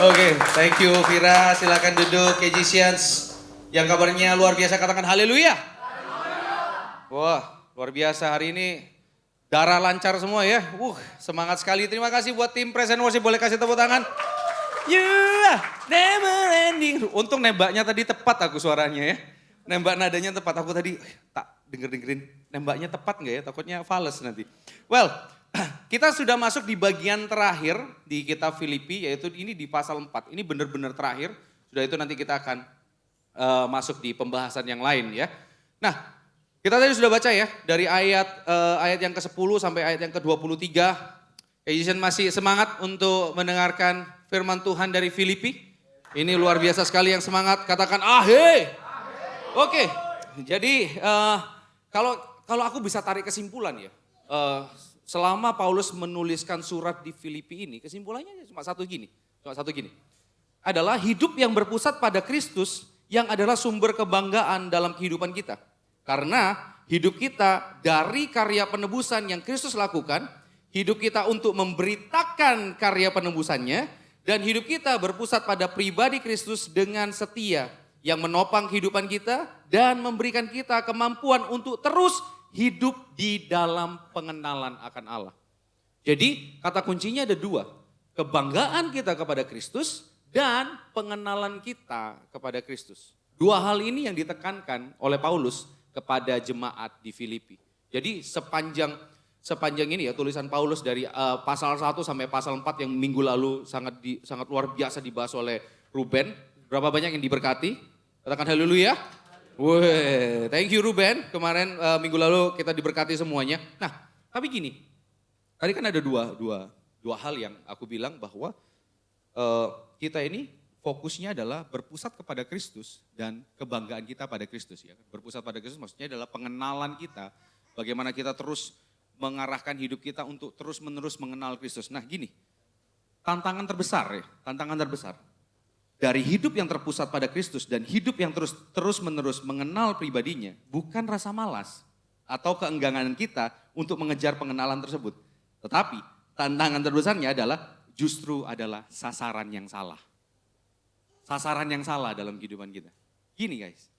Oke, thank you Vira. Silakan duduk Kejisians. Yang kabarnya luar biasa katakan haleluya. Wah, luar biasa hari ini. Darah lancar semua ya. Semangat sekali. Terima kasih buat tim Praise and Worship. Boleh kasih tepuk tangan? Yeah, never ending. Untung nembaknya tadi tepat aku suaranya ya. Nembak nadanya tepat. Aku tadi tak dengerin. Nembaknya tepat nggak ya? Takutnya fals nanti. Well, kita sudah masuk di bagian terakhir di kitab Filipi, yaitu ini di pasal 4. Ini benar-benar terakhir. Sudah itu nanti kita akan masuk di pembahasan yang lain ya. Nah, kita tadi sudah baca ya, dari ayat yang ke-10 sampai ayat yang ke-23. Jason masih semangat untuk mendengarkan firman Tuhan dari Filipi. Ini luar biasa sekali yang semangat, katakan ahe. Oke, jadi kalau aku bisa tarik kesimpulan ya. Selama Paulus menuliskan surat di Filipi ini, kesimpulannya cuma satu gini. Adalah hidup yang berpusat pada Kristus yang adalah sumber kebanggaan dalam kehidupan kita. Karena hidup kita dari karya penebusan yang Kristus lakukan, hidup kita untuk memberitakan karya penebusannya, dan hidup kita berpusat pada pribadi Kristus dengan setia yang menopang kehidupan kita dan memberikan kita kemampuan untuk terus hidup di dalam pengenalan akan Allah. Jadi kata kuncinya ada dua, kebanggaan kita kepada Kristus dan pengenalan kita kepada Kristus. Dua hal ini yang ditekankan oleh Paulus kepada jemaat di Filipi. Jadi sepanjang ini ya tulisan Paulus dari pasal 1 sampai pasal 4 yang minggu lalu sangat luar biasa dibahas oleh Ruben. Berapa banyak yang diberkati? Katakan haleluya. Wih, thank you Ruben. Kemarin minggu lalu kita diberkati semuanya. Nah, tapi gini. Tadi kan ada dua hal yang aku bilang bahwa kita ini fokusnya adalah berpusat kepada Kristus dan kebanggaan kita pada Kristus ya. Berpusat pada Kristus maksudnya adalah pengenalan kita, bagaimana kita terus mengarahkan hidup kita untuk terus-menerus mengenal Kristus. Nah gini, tantangan terbesar dari hidup yang terpusat pada Kristus dan hidup yang terus-menerus mengenal pribadinya bukan rasa malas atau keengganan kita untuk mengejar pengenalan tersebut. Tetapi tantangan terbesarnya justru adalah sasaran yang salah. Sasaran yang salah dalam kehidupan kita. Gini guys,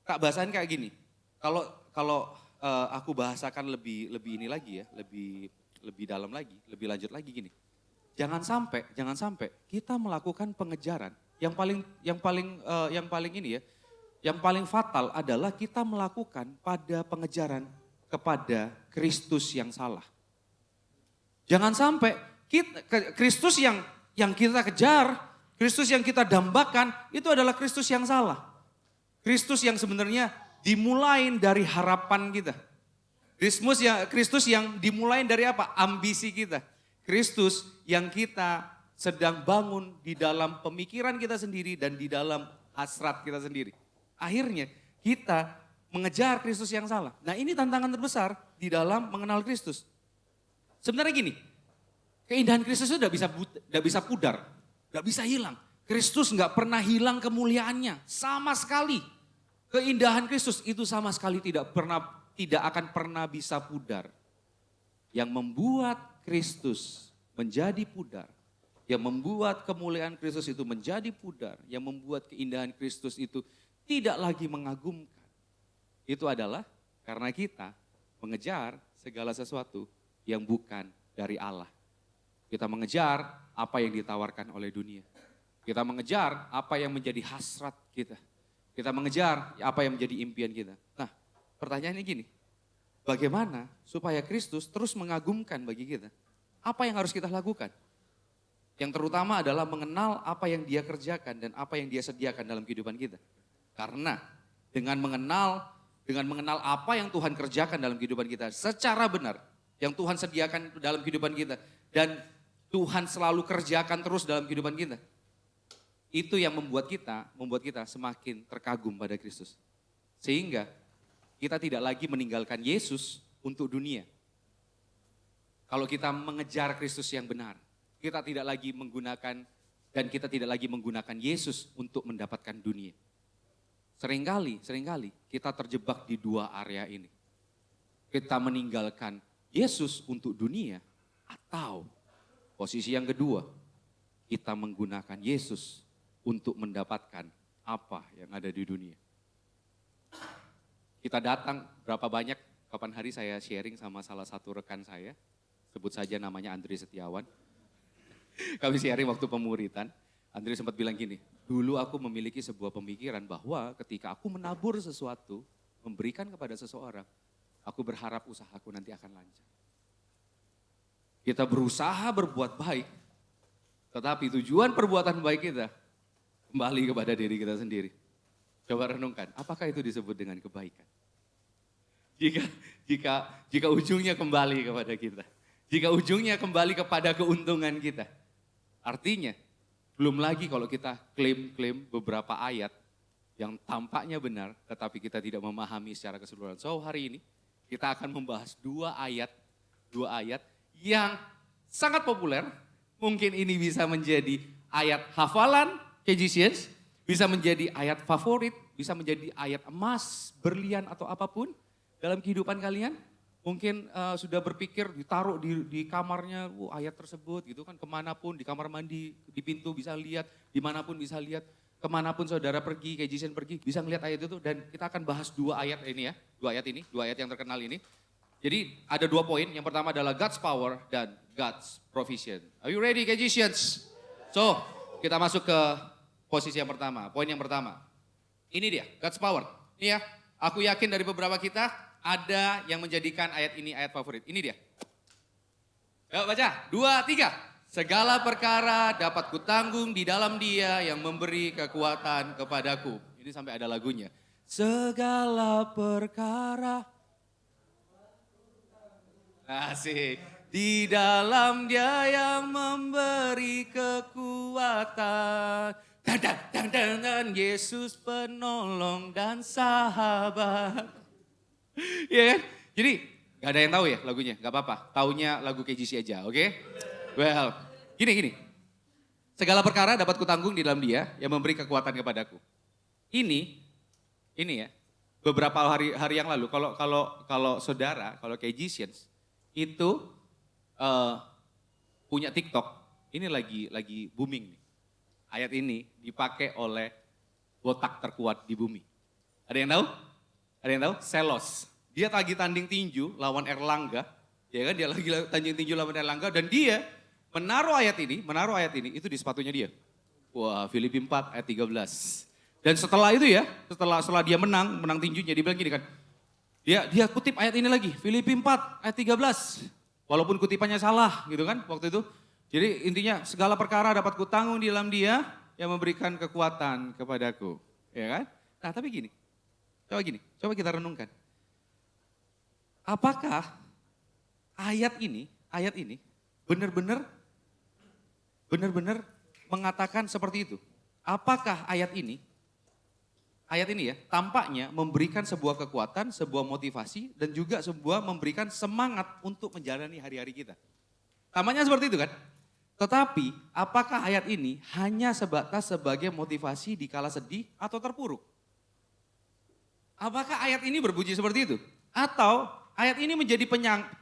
tak bahasain kayak gini. Kalau aku bahasakan lebih ini lagi ya, lebih dalam lagi, lebih lanjut lagi gini. Jangan sampai kita melakukan pengejaran yang paling fatal adalah kita melakukan pada pengejaran kepada Kristus yang salah. Jangan sampai Kristus yang kita kejar, Kristus yang kita dambakan itu adalah Kristus yang salah. Kristus yang sebenarnya dimulai dari harapan kita. Kristus yang dimulai dari apa? Ambisi kita. Kristus yang kita sedang bangun di dalam pemikiran kita sendiri dan di dalam hasrat kita sendiri. Akhirnya kita mengejar Kristus yang salah. Nah ini tantangan terbesar di dalam mengenal Kristus. Sebenarnya gini, keindahan Kristus itu tidak bisa pudar. Gak bisa hilang. Kristus gak pernah hilang kemuliaannya. Sama sekali. Keindahan Kristus itu sama sekali tidak akan pernah bisa pudar. Yang membuat Kristus menjadi pudar. Yang membuat kemuliaan Kristus itu menjadi pudar. Yang membuat keindahan Kristus itu tidak lagi mengagumkan. Itu adalah karena kita mengejar segala sesuatu yang bukan dari Allah. Kita mengejar apa yang ditawarkan oleh dunia. Kita mengejar apa yang menjadi hasrat kita. Kita mengejar apa yang menjadi impian kita. Nah, pertanyaannya gini. Bagaimana supaya Kristus terus mengagumkan bagi kita? Apa yang harus kita lakukan? Yang terutama adalah mengenal apa yang Dia kerjakan dan apa yang Dia sediakan dalam kehidupan kita. Karena dengan mengenal apa yang Tuhan kerjakan dalam kehidupan kita secara benar, yang Tuhan sediakan dalam kehidupan kita dan Tuhan selalu kerjakan terus dalam kehidupan kita. Itu yang membuat kita semakin terkagum pada Kristus. Sehingga kita tidak lagi meninggalkan Yesus untuk dunia. Kalau kita mengejar Kristus yang benar, kita tidak lagi menggunakan Yesus untuk mendapatkan dunia. Seringkali kita terjebak di dua area ini. Kita meninggalkan Yesus untuk dunia atau posisi yang kedua, kita menggunakan Yesus untuk mendapatkan apa yang ada di dunia. Kita datang berapa banyak, kapan hari saya sharing sama salah satu rekan saya, sebut saja namanya Andri Setiawan. Kami sharing waktu pemuritan, Andri sempat bilang gini, dulu aku memiliki sebuah pemikiran bahwa ketika aku menabur sesuatu, memberikan kepada seseorang, aku berharap usahaku nanti akan lancar. Kita berusaha berbuat baik, tetapi tujuan perbuatan baik kita kembali kepada diri kita sendiri. Coba renungkan, apakah itu disebut dengan kebaikan? Jika ujungnya kembali kepada kita, jika ujungnya kembali kepada keuntungan kita, artinya belum lagi kalau kita klaim beberapa ayat yang tampaknya benar, tetapi kita tidak memahami secara keseluruhan. So hari ini kita akan membahas dua ayat yang sangat populer. Mungkin ini bisa menjadi ayat hafalan Kejisians, bisa menjadi ayat favorit, bisa menjadi ayat emas, berlian atau apapun dalam kehidupan kalian. Mungkin sudah berpikir ditaruh di kamarnya ayat tersebut gitu kan, kemanapun, di kamar mandi, di pintu bisa lihat, dimanapun bisa lihat, kemanapun saudara pergi, Kejisian pergi, bisa ngeliat ayat itu. Dan kita akan bahas dua ayat ini ya, dua ayat yang terkenal ini. Jadi ada dua poin, yang pertama adalah God's power dan God's provision. Are you ready Kejisians? So kita masuk ke posisi yang pertama, poin yang pertama. Ini dia, God's power. Ini ya, aku yakin dari beberapa kita ada yang menjadikan ayat ini ayat favorit. Ini dia. Yuk baca, 2, 3. Segala perkara dapat kutanggung di dalam Dia yang memberi kekuatan kepadaku. Ini sampai ada lagunya. Segala perkara. Asik. Di dalam Dia yang memberi kekuatan. Dan Yesus penolong dan sahabat. Iya kan? Jadi gak ada yang tahu ya lagunya, gak apa-apa. Taunya lagu KGC aja, oke? Well, gini. Segala perkara dapat kutanggung di dalam Dia yang memberi kekuatan kepadaku. Ini ya, beberapa hari yang lalu, kalau saudara, kalau KGCians itu punya TikTok, ini lagi booming nih. Ayat ini dipakai oleh botak terkuat di bumi. Ada yang tahu? Ada yang tahu? Selos. Dia lagi tanding tinju lawan Erlangga, ya kan? Dia lagi tanding tinju lawan Erlangga dan dia menaruh ayat ini itu di sepatunya dia. Wah, Filipi 4 ayat 13. Dan setelah itu ya, setelah dia menang tinjunya, dia bilang gini kan. Dia kutip ayat ini lagi, Filipi 4 ayat 13. Walaupun kutipannya salah gitu kan waktu itu. Jadi intinya segala perkara dapat kutanggung di dalam Dia yang memberikan kekuatan kepadaku, ya kan? Nah, tapi gini. Coba kita renungkan. Apakah ayat ini benar-benar mengatakan seperti itu? Apakah ayat ini ya tampaknya memberikan sebuah kekuatan, sebuah motivasi dan juga sebuah memberikan semangat untuk menjalani hari-hari kita. Tampaknya seperti itu kan? Tetapi apakah ayat ini hanya sebatas sebagai motivasi di kala sedih atau terpuruk? Apakah ayat ini berbunyi seperti itu? Atau ayat ini menjadi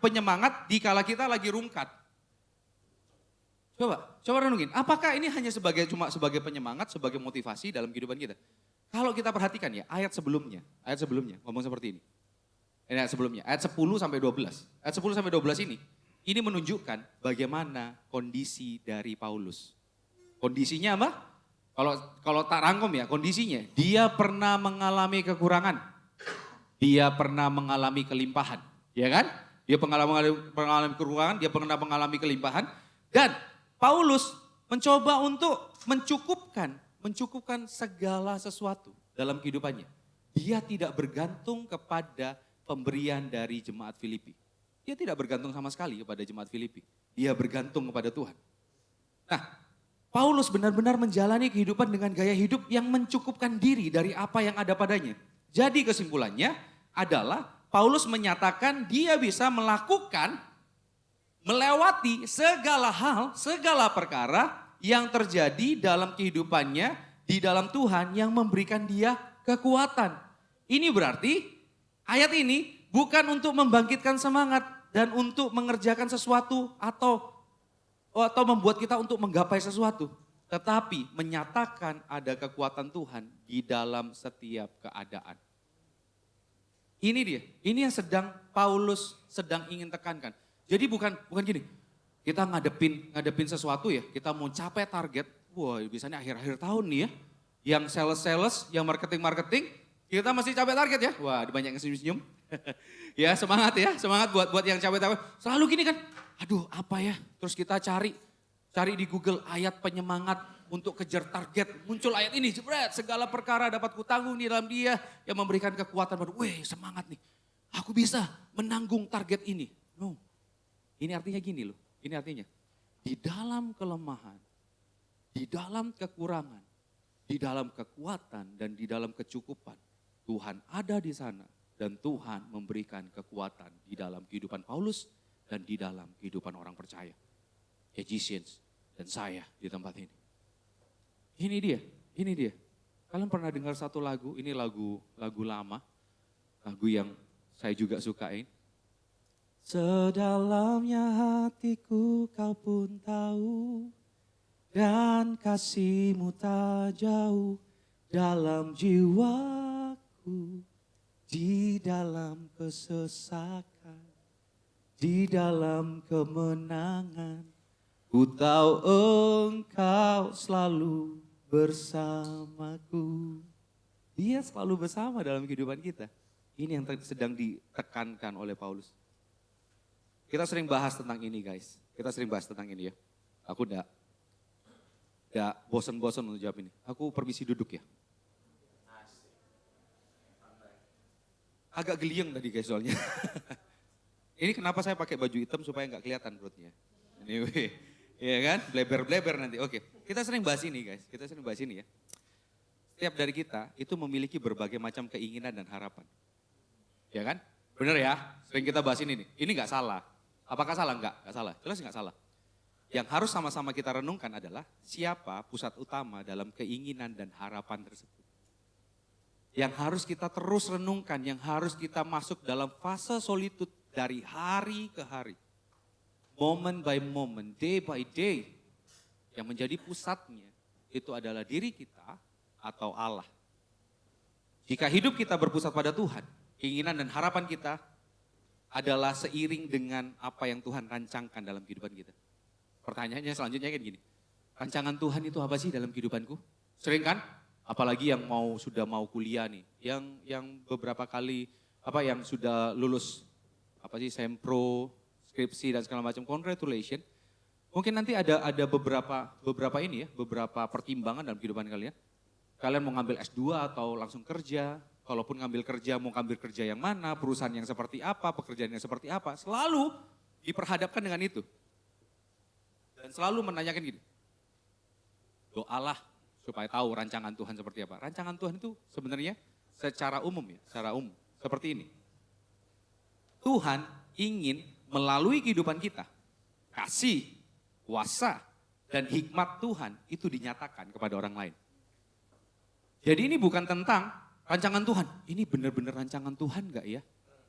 penyemangat di kala kita lagi rungkat? Coba renungin. Apakah ini hanya cuma sebagai penyemangat, sebagai motivasi dalam kehidupan kita? Kalau kita perhatikan ya, ayat sebelumnya ngomong seperti ini. Ayat sebelumnya, ayat 10 sampai 12. Ayat 10 sampai 12 ini menunjukkan bagaimana kondisi dari Paulus. Kondisinya apa? Kalau tak rangkum ya, kondisinya dia pernah mengalami kekurangan. Dia pernah mengalami kelimpahan, ya kan? Dia mengalami kekurangan, dia pernah mengalami kelimpahan. Dan Paulus mencoba untuk mencukupkan segala sesuatu dalam kehidupannya. Dia tidak bergantung kepada pemberian dari jemaat Filipi. Dia tidak bergantung sama sekali kepada jemaat Filipi. Dia bergantung kepada Tuhan. Nah, Paulus benar-benar menjalani kehidupan dengan gaya hidup yang mencukupkan diri dari apa yang ada padanya. Jadi kesimpulannya adalah Paulus menyatakan dia bisa melewati segala hal, segala perkara yang terjadi dalam kehidupannya di dalam Tuhan yang memberikan dia kekuatan. Ini berarti ayat ini bukan untuk membangkitkan semangat dan untuk mengerjakan sesuatu atau membuat kita untuk menggapai sesuatu. tetapi menyatakan ada kekuatan Tuhan di dalam setiap keadaan. Ini dia, ini yang sedang Paulus sedang ingin tekankan. Jadi bukan gini, kita ngadepin sesuatu ya, kita mau capai target, wah biasanya akhir-akhir tahun nih ya. Yang sales, yang marketing, kita masih capai target ya. Wah banyak yang senyum-senyum. Ya semangat buat yang capai target. Selalu gini kan, aduh apa ya, terus kita cari di Google ayat penyemangat untuk kejar target. Muncul ayat ini, jebret, segala perkara dapat kutanggung di dalam Dia yang memberikan kekuatan baru. Weh, semangat nih. Aku bisa menanggung target ini. No. Ini artinya gini loh. Ini artinya di dalam kelemahan, di dalam kekurangan, di dalam kekuatan dan di dalam kecukupan, Tuhan ada di sana dan Tuhan memberikan kekuatan di dalam kehidupan Paulus dan di dalam kehidupan orang percaya. Egyptians dan saya di tempat ini. Ini dia. Kalian pernah dengar satu lagu, ini lagu lama, lagu yang saya juga sukain. Sedalamnya hatiku kau pun tahu, dan kasih-Mu tak jauh dalam jiwaku, di dalam kesesakan, di dalam kemenangan. Ku tahu Engkau selalu bersamaku. Dia selalu bersama dalam kehidupan kita. Ini yang sedang ditekankan oleh Paulus. Kita sering bahas tentang ini guys. Kita sering bahas tentang ini ya. Aku udah bosan-bosan untuk jawab ini. Aku permisi duduk ya. Agak geliang tadi guys soalnya. Ini kenapa saya pakai baju hitam supaya nggak kelihatan perutnya. Anyway. Iya kan, bleber-bleber nanti. Oke, kita sering bahas ini guys, kita sering bahas ini ya. Setiap dari kita itu memiliki berbagai macam keinginan dan harapan. Ya kan? Bener ya, sering kita bahas ini nih. Ini gak salah. Apakah salah? Enggak salah. Jelas gak salah. Yang harus sama-sama kita renungkan adalah siapa pusat utama dalam keinginan dan harapan tersebut. Yang harus kita terus renungkan, yang harus kita masuk dalam fase solitude dari hari ke hari. Moment by moment, day by day, yang menjadi pusatnya itu adalah diri kita atau Allah. Jika hidup kita berpusat pada Tuhan, keinginan dan harapan kita adalah seiring dengan apa yang Tuhan rancangkan dalam kehidupan kita. Pertanyaannya selanjutnya kan gini, rancangan Tuhan itu apa sih dalam kehidupanku? Sering kan? Apalagi yang sudah mau kuliah nih, yang beberapa kali yang sudah lulus sempro, skripsi dan segala macam, congratulations. Mungkin nanti ada beberapa pertimbangan dalam kehidupan kalian. Kalian mau ngambil S2 atau langsung kerja, kalaupun ngambil kerja mau ngambil kerja yang mana, perusahaan yang seperti apa, pekerjaan yang seperti apa, selalu diperhadapkan dengan itu. Dan selalu menanyakan gini, doalah supaya tahu rancangan Tuhan seperti apa. Rancangan Tuhan itu sebenarnya secara umum seperti ini. Tuhan ingin melalui kehidupan kita, kasih, kuasa, dan hikmat Tuhan itu dinyatakan kepada orang lain. Jadi ini bukan tentang rancangan Tuhan, ini benar-benar rancangan Tuhan gak ya?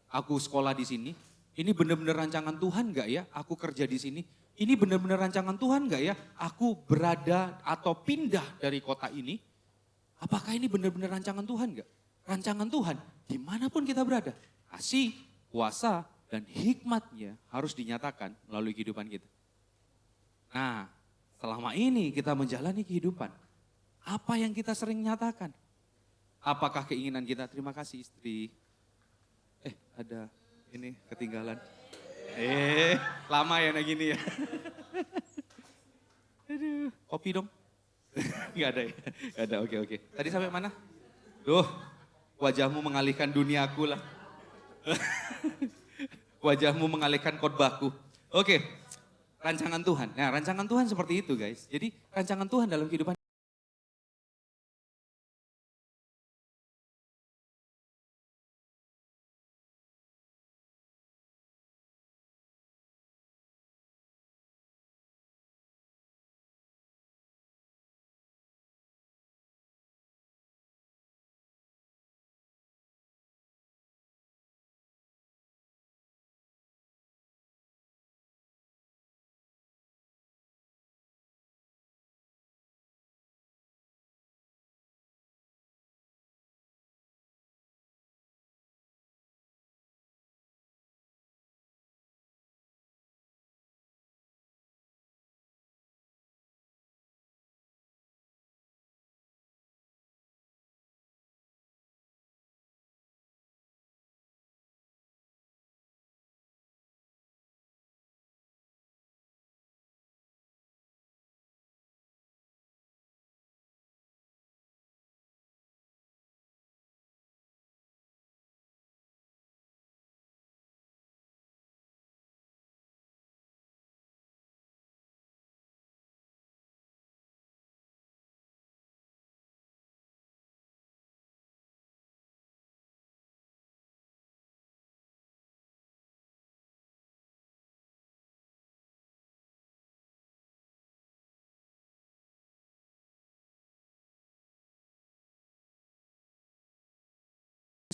Aku sekolah di sini, ini benar-benar rancangan Tuhan gak ya? Aku kerja di sini, ini benar-benar rancangan Tuhan gak ya? Aku berada atau pindah dari kota ini, apakah ini benar-benar rancangan Tuhan gak? Rancangan Tuhan dimanapun kita berada, kasih, kuasa, dan hikmatnya harus dinyatakan melalui kehidupan kita. Nah, selama ini kita menjalani kehidupan, apa yang kita sering nyatakan? Apakah keinginan kita, terima kasih istri. Ada ini ketinggalan. Lama ya gini ya. Aduh, kopi dong. Gak ada ya? Gak ada, oke. Tadi sampai mana? Wajahmu mengalihkan duniaku lah. Wajahmu mengalihkan khotbahku. Oke, rancangan Tuhan. Nah, rancangan Tuhan seperti itu guys. Jadi rancangan Tuhan dalam kehidupan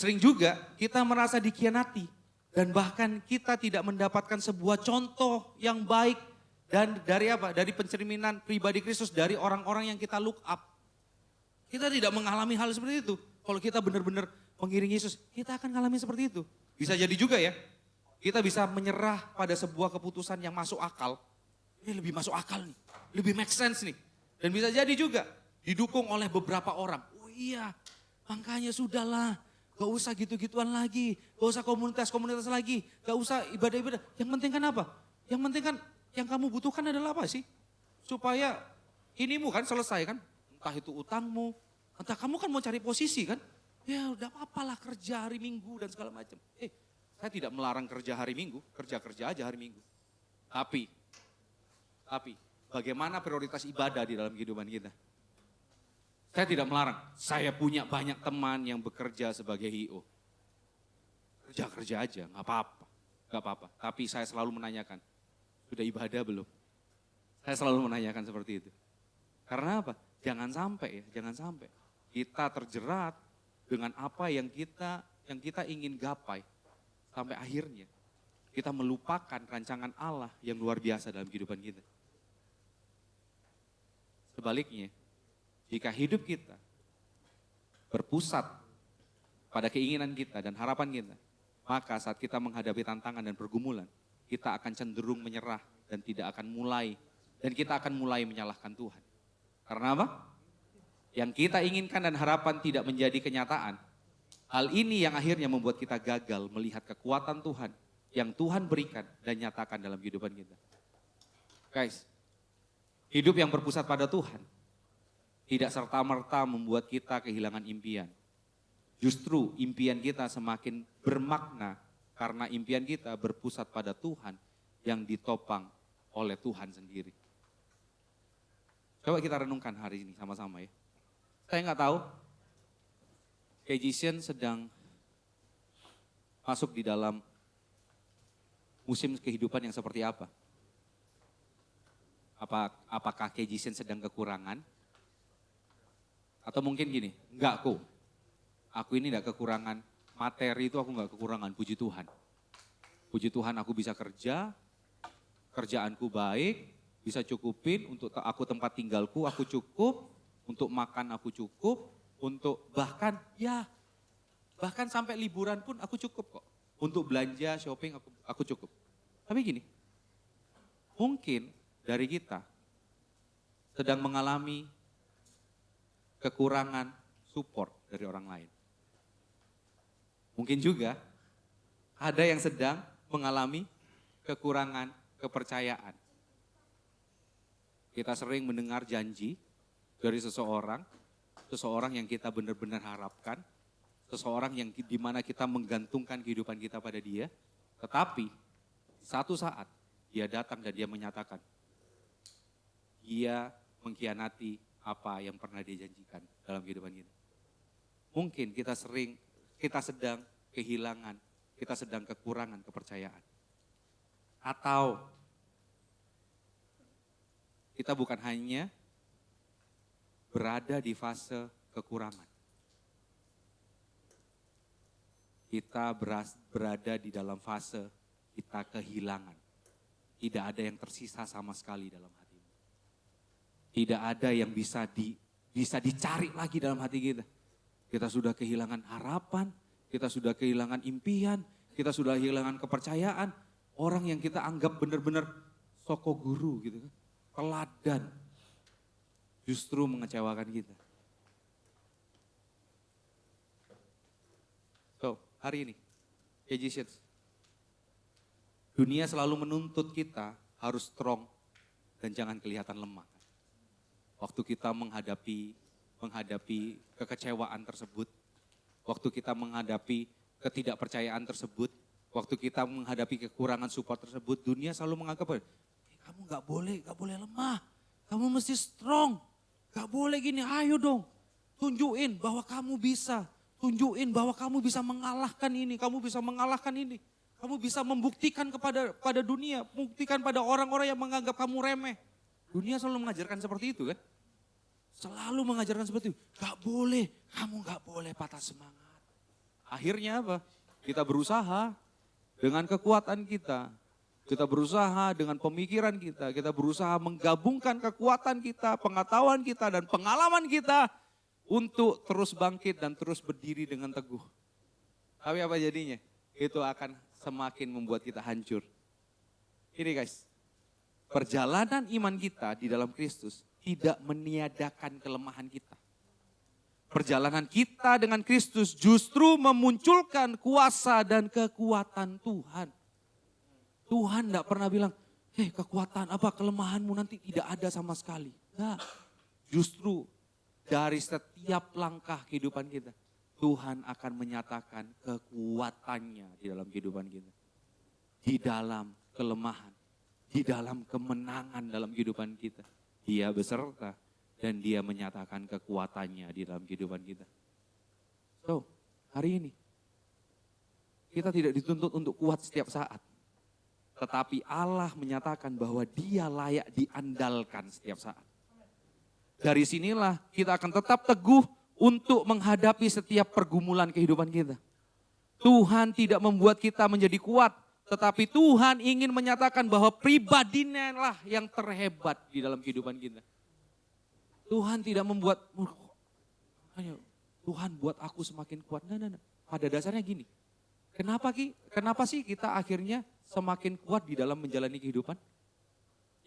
Sering juga kita merasa dikhianati dan bahkan kita tidak mendapatkan sebuah contoh yang baik dan dari apa? Dari pencerminan pribadi Kristus dari orang-orang yang kita look up. Kita tidak mengalami hal seperti itu. Kalau kita benar-benar mengiringi Yesus, kita akan mengalami seperti itu. Bisa jadi juga ya, kita bisa menyerah pada sebuah keputusan yang masuk akal. Ini lebih masuk akal nih, lebih make sense nih. Dan bisa jadi juga didukung oleh beberapa orang. Oh iya, makanya sudahlah. Gak usah gitu-gituan lagi, gak usah komunitas-komunitas lagi, gak usah ibadah-ibadah. Yang penting kan apa? Yang penting kan yang kamu butuhkan adalah apa sih? Supaya inimu kan selesai kan? Entah itu utangmu, entah kamu kan mau cari posisi kan? Ya udah apa-apalah kerja hari Minggu dan segala macam. Saya tidak melarang kerja hari Minggu, kerja-kerja aja hari Minggu. Tapi bagaimana prioritas ibadah di dalam kehidupan kita? Saya tidak melarang, saya punya banyak teman yang bekerja sebagai I.O. Kerja-kerja aja, gak apa-apa. Tapi saya selalu menanyakan, sudah ibadah belum? Saya selalu menanyakan seperti itu. Karena apa? Jangan sampai kita terjerat dengan apa yang kita ingin gapai. Sampai akhirnya kita melupakan rancangan Allah yang luar biasa dalam kehidupan kita. Sebaliknya, jika hidup kita berpusat pada keinginan kita dan harapan kita, maka saat kita menghadapi tantangan dan pergumulan, kita akan cenderung menyerah dan kita akan mulai menyalahkan Tuhan. Karena apa? Yang kita inginkan dan harapan tidak menjadi kenyataan. Hal ini yang akhirnya membuat kita gagal melihat kekuatan Tuhan yang Tuhan berikan dan nyatakan dalam kehidupan kita. Guys, hidup yang berpusat pada Tuhan tidak serta-merta membuat kita kehilangan impian. Justru impian kita semakin bermakna karena impian kita berpusat pada Tuhan yang ditopang oleh Tuhan sendiri. Coba kita renungkan hari ini sama-sama ya. Saya nggak tahu, KJCN sedang masuk di dalam musim kehidupan yang seperti apa? Apakah KJCN sedang kekurangan? Atau mungkin gini, enggak kok, aku ini enggak kekurangan materi, itu aku enggak kekurangan, puji Tuhan. Puji Tuhan aku bisa kerja, kerjaanku baik, bisa cukupin untuk aku tempat tinggalku, aku cukup, untuk makan aku cukup, untuk bahkan sampai liburan pun aku cukup kok. Untuk belanja, shopping aku cukup. Tapi gini, mungkin dari kita sedang mengalami kekurangan support dari orang lain. Mungkin juga ada yang sedang mengalami kekurangan kepercayaan. Kita sering mendengar janji dari seseorang yang kita benar-benar harapkan, seseorang yang dimana kita menggantungkan kehidupan kita pada dia, tetapi satu saat dia datang dan dia menyatakan, dia mengkhianati apa yang pernah dia janjikan dalam kehidupan kita. Mungkin kita sedang kehilangan, kita sedang kekurangan kepercayaan. Atau kita bukan hanya berada di fase kekurangan. Kita berada di dalam fase kita kehilangan. Tidak ada yang tersisa sama sekali dalam hati. Tidak ada yang bisa dicari lagi dalam hati kita. Kita sudah kehilangan harapan, kita sudah kehilangan impian, kita sudah kehilangan kepercayaan. Orang yang kita anggap benar-benar soko guru gitu kan, teladan, justru mengecewakan kita. So, hari ini, KJCN, dunia selalu menuntut kita harus strong dan jangan kelihatan lemah. Waktu kita menghadapi kekecewaan tersebut, waktu kita menghadapi ketidakpercayaan tersebut, waktu kita menghadapi kekurangan support tersebut, dunia selalu menganggap, kamu gak boleh lemah, kamu mesti strong, gak boleh gini, ayo dong, tunjukin bahwa kamu bisa, tunjukin bahwa kamu bisa mengalahkan ini, kamu bisa mengalahkan ini, kamu bisa membuktikan pada dunia, membuktikan pada orang-orang yang menganggap kamu remeh. Dunia selalu mengajarkan seperti itu kan. Selalu mengajarkan seperti itu. Gak boleh, kamu gak boleh patah semangat. Akhirnya apa? Kita berusaha dengan kekuatan kita. Kita berusaha dengan pemikiran kita berusaha menggabungkan kekuatan kita, pengetahuan kita, dan pengalaman kita untuk terus bangkit dan terus berdiri dengan teguh. Tapi apa jadinya? Itu akan semakin membuat kita hancur. Ini guys, perjalanan iman kita di dalam Kristus tidak meniadakan kelemahan kita. Perjalanan kita dengan Kristus justru memunculkan kuasa dan kekuatan Tuhan. Tuhan tidak pernah bilang, kekuatan apa, kelemahanmu nanti tidak ada sama sekali. Enggak, justru dari setiap langkah kehidupan kita, Tuhan akan menyatakan kekuatannya di dalam kehidupan kita. Di dalam kelemahan, di dalam kemenangan dalam kehidupan kita. Dia beserta dan dia menyatakan kekuatannya di dalam kehidupan kita. So, hari ini kita tidak dituntut untuk kuat setiap saat. Tetapi Allah menyatakan bahwa dia layak diandalkan setiap saat. Dari sinilah kita akan tetap teguh untuk menghadapi setiap pergumulan kehidupan kita. Tuhan tidak membuat kita menjadi kuat, tetapi Tuhan ingin menyatakan bahwa pribadinya lah yang terhebat di dalam kehidupan kita. Tuhan tidak membuat, Tuhan buat aku semakin kuat. Nah. Pada dasarnya gini, kenapa sih kita akhirnya semakin kuat di dalam menjalani kehidupan?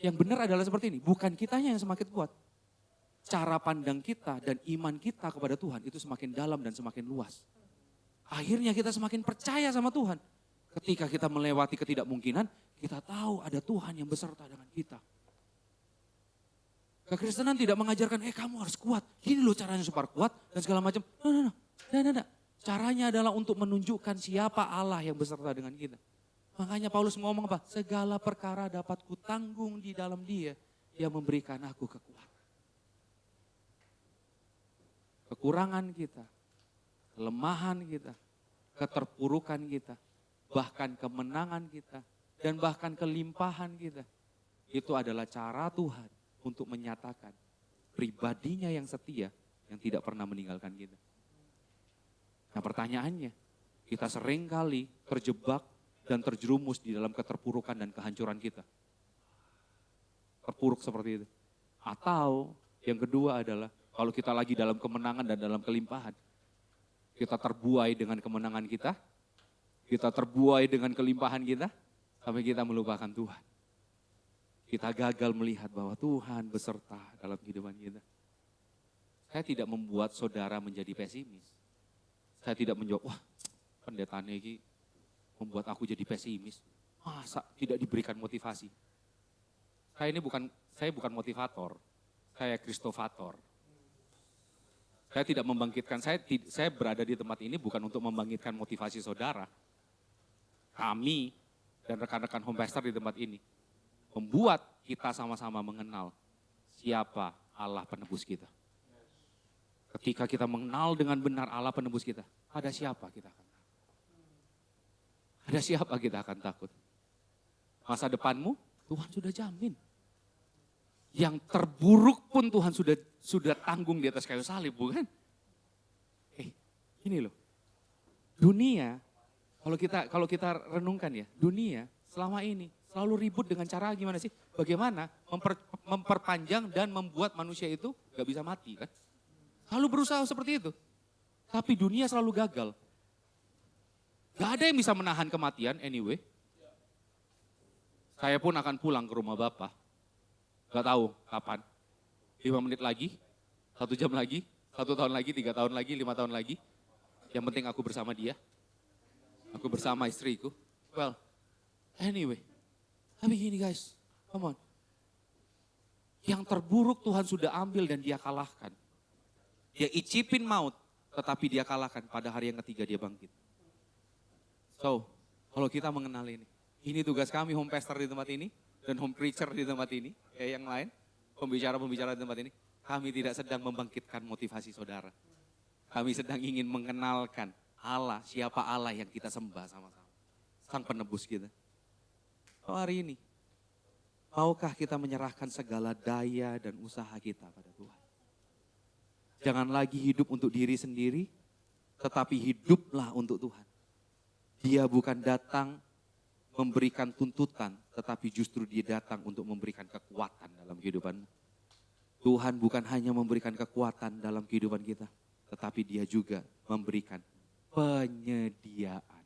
Yang benar adalah seperti ini, bukan kitanya yang semakin kuat. Cara pandang kita dan iman kita kepada Tuhan itu semakin dalam dan semakin luas. Akhirnya kita semakin percaya sama Tuhan. Ketika kita melewati ketidakmungkinan, kita tahu ada Tuhan yang beserta dengan kita. Kekristenan tidak mengajarkan, kamu harus kuat. Gini loh caranya supaya kuat dan segala macam. Nah. Caranya adalah untuk menunjukkan siapa Allah yang beserta dengan kita. Makanya Paulus ngomong apa? Segala perkara dapat kutanggung di dalam Dia yang memberikan aku kekuatan. Kekurangan kita, kelemahan kita, keterpurukan kita, bahkan kemenangan kita, dan bahkan kelimpahan kita. Itu adalah cara Tuhan untuk menyatakan pribadinya yang setia yang tidak pernah meninggalkan kita. Nah pertanyaannya, kita seringkali terjebak dan terjerumus di dalam keterpurukan dan kehancuran kita. Terpuruk seperti itu. Atau yang kedua adalah kalau kita lagi dalam kemenangan dan dalam kelimpahan, kita terbuai dengan kemenangan kita terbuai dengan kelimpahan kita, sampai kita melupakan Tuhan. Kita gagal melihat bahwa Tuhan beserta dalam kehidupan kita. Saya tidak membuat saudara menjadi pesimis. Saya tidak menjawab, pendeta ini membuat aku jadi pesimis. Masa tidak diberikan motivasi? Saya bukan motivator, saya Kristofator. Saya tidak membangkitkan, saya berada di tempat ini bukan untuk membangkitkan motivasi saudara. Kami dan rekan-rekan home pastor di tempat ini membuat kita sama-sama mengenal siapa Allah penebus kita. Ketika kita mengenal dengan benar Allah penebus kita, pada siapa kita akan takut? Ada siapa kita akan takut? Masa depanmu Tuhan sudah jamin. Yang terburuk pun Tuhan sudah tanggung di atas kayu salib, bukan? Gini loh. Dunia, kalau kita renungkan ya, dunia selama ini selalu ribut dengan cara gimana sih? Bagaimana memperpanjang dan membuat manusia itu gak bisa mati kan? Selalu berusaha seperti itu. Tapi dunia selalu gagal. Gak ada yang bisa menahan kematian anyway. Saya pun akan pulang ke rumah Bapak. Gak tahu kapan. 5 menit lagi, 1 jam lagi, 1 tahun lagi, 3 tahun lagi, 5 tahun lagi. Yang penting aku bersama dia. Aku bersama istriku. Well, anyway. Tapi gini guys, come on. Yang terburuk Tuhan sudah ambil dan dia kalahkan. Dia icipin maut, tetapi dia kalahkan pada hari yang ketiga dia bangkit. So, kalau kita mengenal ini tugas kami home pastor di tempat ini, dan home preacher di tempat ini, kayak yang lain, pembicara-pembicara di tempat ini, kami tidak sedang membangkitkan motivasi saudara. Kami sedang ingin mengenalkan Allah, siapa Allah yang kita sembah sama-sama. Sang penebus kita. Oh, hari ini, maukah kita menyerahkan segala daya dan usaha kita pada Tuhan? Jangan lagi hidup untuk diri sendiri, tetapi hiduplah untuk Tuhan. Dia bukan datang memberikan tuntutan, tetapi justru dia datang untuk memberikan kekuatan dalam kehidupanmu. Tuhan bukan hanya memberikan kekuatan dalam kehidupan kita, tetapi dia juga memberikan penyediaan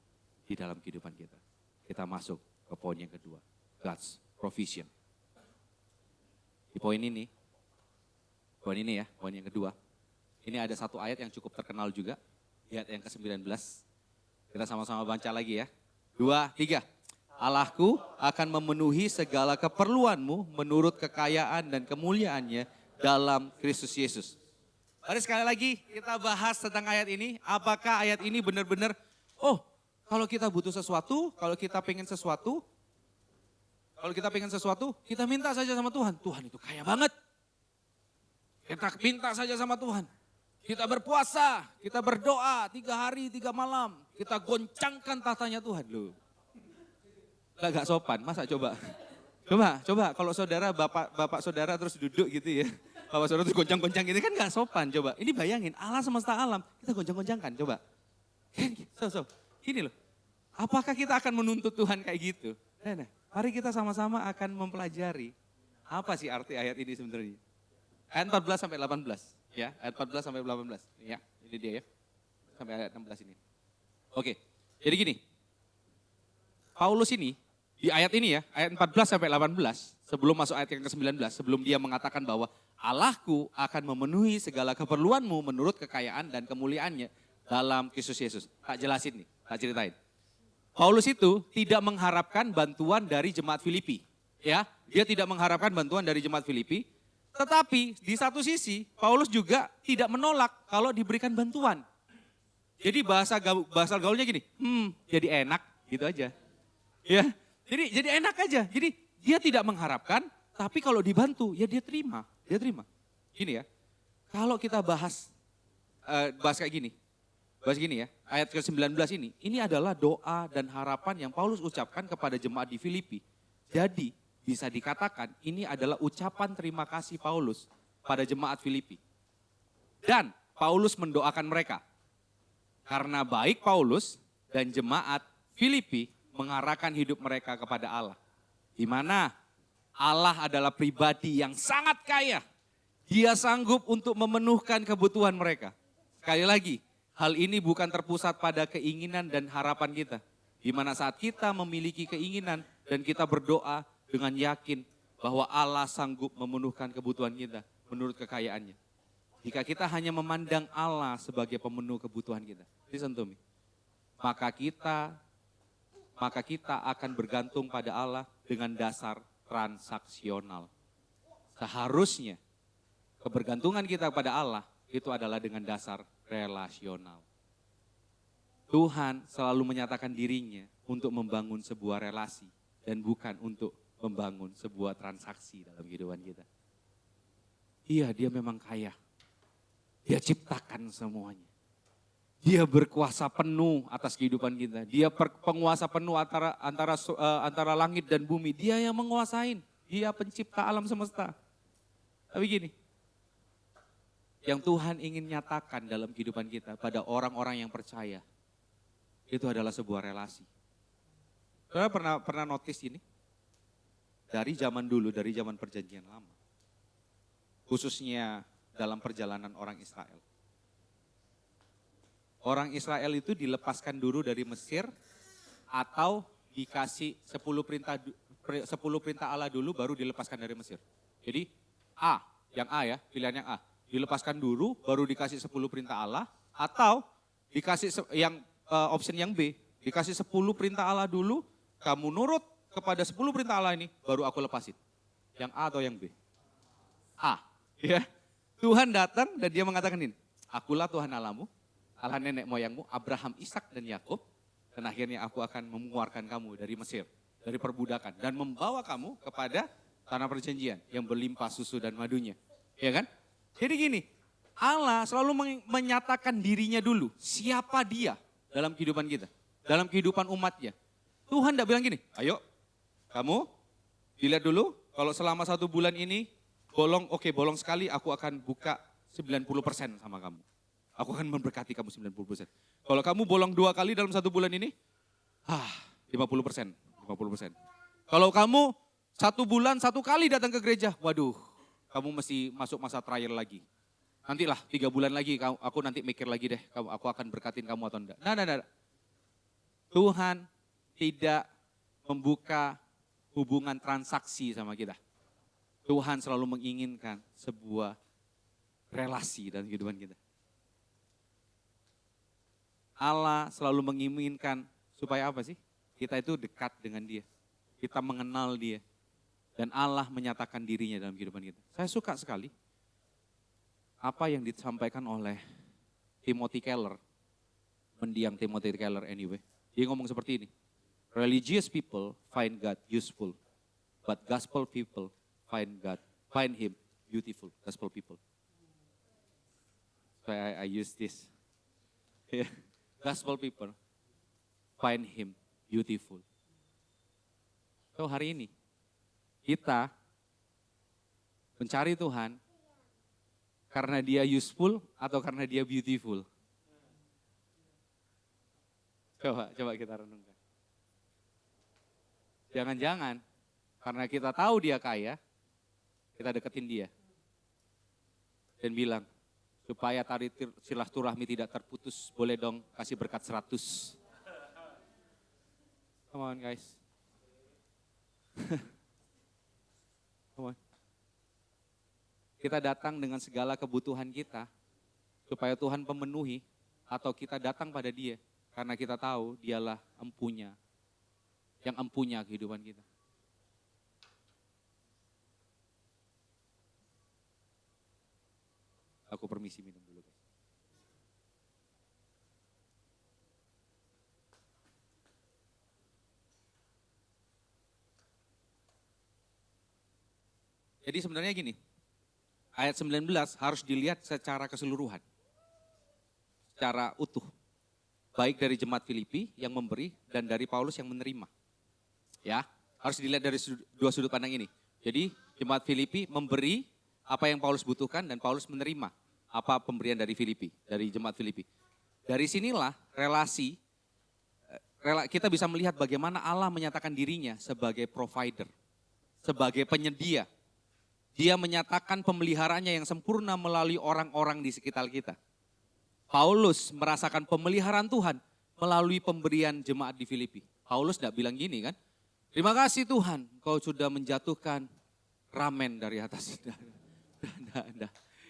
di dalam kehidupan kita. Kita masuk ke poin yang kedua, God's provision. Di poin ini ya, poin yang kedua. Ini ada satu ayat yang cukup terkenal juga, ayat yang ke-19. Kita sama-sama baca lagi ya. 2, 3. Allahku akan memenuhi segala keperluanmu menurut kekayaan dan kemuliaannya dalam Kristus Yesus. Mari sekali lagi kita bahas tentang ayat ini. Apakah ayat ini benar-benar, kalau kita butuh sesuatu, kalau kita pengen sesuatu, kita minta saja sama Tuhan. Tuhan itu kaya banget. Kita minta saja sama Tuhan. Kita berpuasa, kita berdoa 3 hari 3 malam. Kita goncangkan tahtanya Tuhan. Loh. Gak sopan, masa coba? Coba kalau saudara, bapak saudara terus duduk gitu ya. Bapak saudara terus goncang-goncang gitu kan gak sopan coba. Ini bayangin Allah semesta alam, kita goncang-goncangkan coba. Gini loh, apakah kita akan menuntut Tuhan kayak gitu? Nah, mari kita sama-sama akan mempelajari apa sih arti ayat ini sebenarnya. Ayat 14 sampai 18 ya, ayat 14 sampai 18. Ya, ini dia ya. Sampai ayat 16 ini. Oke, jadi gini. Paulus ini di ayat ini ya, ayat 14 sampai 18, sebelum masuk ayat yang ke-19, sebelum dia mengatakan bahwa Allahku akan memenuhi segala keperluanmu menurut kekayaan dan kemuliaannya dalam Kristus Yesus. Tak jelasin nih, tak ceritain. Paulus itu tidak mengharapkan bantuan dari jemaat Filipi. Ya, dia tidak mengharapkan bantuan dari jemaat Filipi, tetapi di satu sisi Paulus juga tidak menolak kalau diberikan bantuan. Jadi bahasa gaulnya gini, jadi enak gitu aja. Ya, jadi enak aja. Jadi dia tidak mengharapkan, tapi kalau dibantu ya dia terima. Gini ya, kalau kita bahas kayak gini, ya, ayat ke-19 ini adalah doa dan harapan yang Paulus ucapkan kepada jemaat di Filipi. Jadi bisa dikatakan ini adalah ucapan terima kasih Paulus pada jemaat Filipi. Dan Paulus mendoakan mereka. Karena baik Paulus dan jemaat Filipi mengarahkan hidup mereka kepada Allah. Di mana Allah adalah pribadi yang sangat kaya. Dia sanggup untuk memenuhkan kebutuhan mereka. Sekali lagi, hal ini bukan terpusat pada keinginan dan harapan kita. Di mana saat kita memiliki keinginan dan kita berdoa dengan yakin bahwa Allah sanggup memenuhkan kebutuhan kita menurut kekayaannya. Jika kita hanya memandang Allah sebagai pemenuh kebutuhan kita, listen to me, maka kita akan bergantung pada Allah dengan dasar transaksional. Seharusnya kebergantungan kita pada Allah itu adalah dengan dasar relasional. Tuhan selalu menyatakan dirinya untuk membangun sebuah relasi dan bukan untuk membangun sebuah transaksi dalam kehidupan kita. Iya, dia memang kaya. Dia ciptakan semuanya. Dia berkuasa penuh atas kehidupan kita. Dia penguasa penuh antara langit dan bumi. Dia yang menguasain. Dia pencipta alam semesta. Tapi gini, yang Tuhan ingin nyatakan dalam kehidupan kita pada orang-orang yang percaya, itu adalah sebuah relasi. Saudara pernah notice ini? Dari zaman dulu, dari zaman perjanjian lama. Khususnya dalam perjalanan orang Israel. Orang Israel itu dilepaskan dulu dari Mesir atau dikasih 10 perintah Allah dulu baru dilepaskan dari Mesir. Jadi yang A ya, pilihan yang A. Dilepaskan dulu baru dikasih 10 perintah Allah atau dikasih option yang B. Dikasih 10 perintah Allah dulu, kamu nurut kepada 10 perintah Allah ini baru aku lepasin. Yang A atau yang B? A. Ya. Tuhan datang dan dia mengatakan ini, akulah Tuhan Allahmu, Allah nenek moyangmu, Abraham, Ishak dan Yakub, dan akhirnya aku akan mengeluarkan kamu dari Mesir, dari perbudakan, dan membawa kamu kepada tanah perjanjian yang berlimpah susu dan madunya. Ya kan? Jadi gini, Allah selalu menyatakan dirinya dulu, siapa dia dalam kehidupan kita, dalam kehidupan umatnya. Tuhan tidak bilang gini, ayo kamu dilihat dulu, kalau selama 1 bulan ini, bolong sekali aku akan buka 90% sama kamu. Aku akan memberkati kamu 90%. Kalau kamu bolong 2 kali dalam 1 bulan ini, 50%. 50%. Kalau kamu 1 bulan 1 kali datang ke gereja, waduh, kamu mesti masuk masa trial lagi. Nantilah 3 bulan lagi, aku nanti mikir lagi deh, aku akan berkatin kamu atau enggak. Nah. Tuhan tidak membuka hubungan transaksi sama kita. Tuhan selalu menginginkan sebuah relasi dalam kehidupan kita. Allah selalu menginginkan supaya apa sih? Kita itu dekat dengan Dia. Kita mengenal Dia. Dan Allah menyatakan dirinya dalam kehidupan kita. Saya suka sekali apa yang disampaikan oleh Timothy Keller. Mendiang Timothy Keller anyway. Dia ngomong seperti ini. Religious people find God useful. But gospel people find Him beautiful. Gospel people. So I use this. Gospel people find Him beautiful. So hari ini kita mencari Tuhan karena Dia useful atau karena Dia beautiful? Coba kita renungkan. Jangan-jangan karena kita tahu Dia kaya, kita deketin Dia. Dan bilang, supaya tali silaturahmi tidak terputus, boleh dong kasih berkat 100. Come on guys. Come on. Kita datang dengan segala kebutuhan kita, supaya Tuhan pemenuhi, atau kita datang pada Dia, karena kita tahu Dialah empunya, yang empunya kehidupan kita. Aku permisi minum dulu guys. Jadi sebenarnya gini, ayat 19 harus dilihat secara keseluruhan, secara utuh. Baik dari jemaat Filipi yang memberi dan dari Paulus yang menerima. Ya, harus dilihat dari dua sudut pandang ini. Jadi jemaat Filipi memberi apa yang Paulus butuhkan dan Paulus menerima apa pemberian dari Filipi, dari jemaat Filipi. Dari sinilah relasi, kita bisa melihat bagaimana Allah menyatakan dirinya sebagai provider, sebagai penyedia. Dia menyatakan pemeliharaannya yang sempurna melalui orang-orang di sekitar kita. Paulus merasakan pemeliharaan Tuhan melalui pemberian jemaat di Filipi. Paulus tidak bilang gini kan, terima kasih Tuhan kau sudah menjatuhkan ramen dari atas.